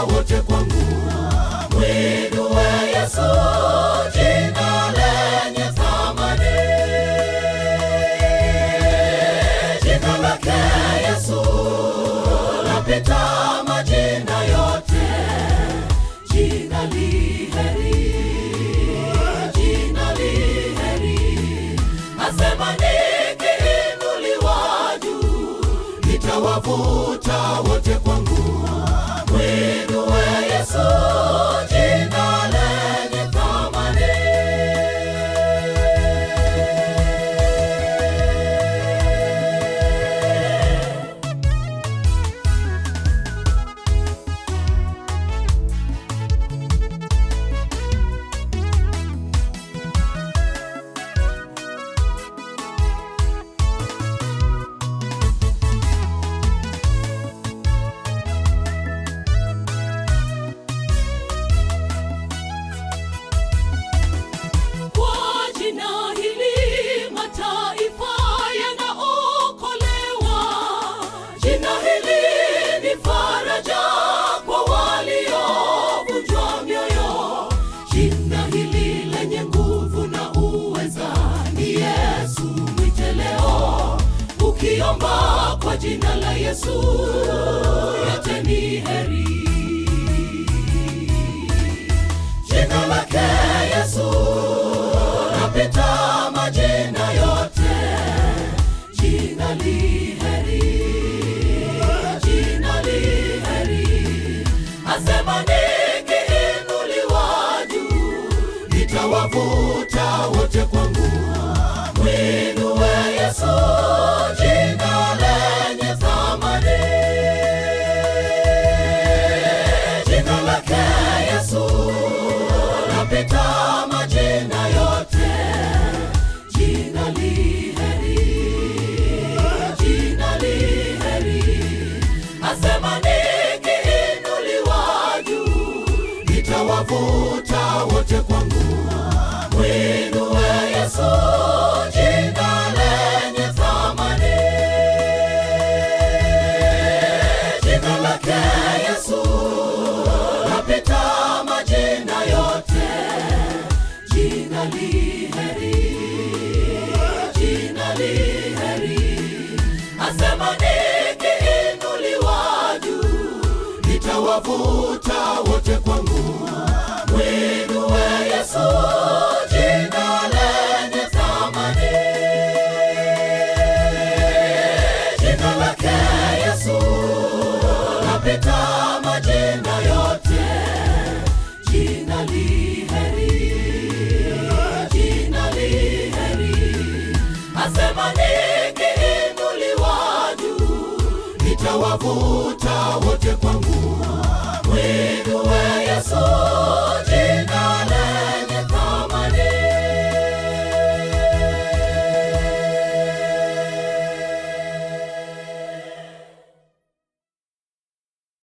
wote kwangu. Mwinue Yesu, jina lenye thamani. Jina lake Yesu lapita majina yote. Jina li heri, jina li heri. Asema nikiinuliwa juu, nitawavuta wote kwangu. Mwinue Yesu, jina lenye thamani. Jina hili lenye nguvu na uweza ni Yesu. Mwite leo ukiomba kwa jina la Yesu, yote ni heri. Jina lake Yesu lapita majina yote. Jina li heri, jina li heri. Asema nitawavuta wote kwangu. Mwinue Yesu, jina lenye thamani. Jina lake Yesu lapita majina yote. Jina li heri, jina li heri. Asema nikiinuliwa juu, nitawavuta wote kwangu. Mwinue Yesu, jina lenye thamani. Jina lake Yesu lapita majina yote. Jina li heri, jina li heri. Asema nikiinuliwa juu, nitawavuta wote kwangu. Mwinue Yesu, jina lenye thamani. Jina lake Yesu lapita majina yote. Jina li heri, jina li heri. Asema nikiinuliwa juu, nitawavuta wote kwangu. Mwinue Yesu.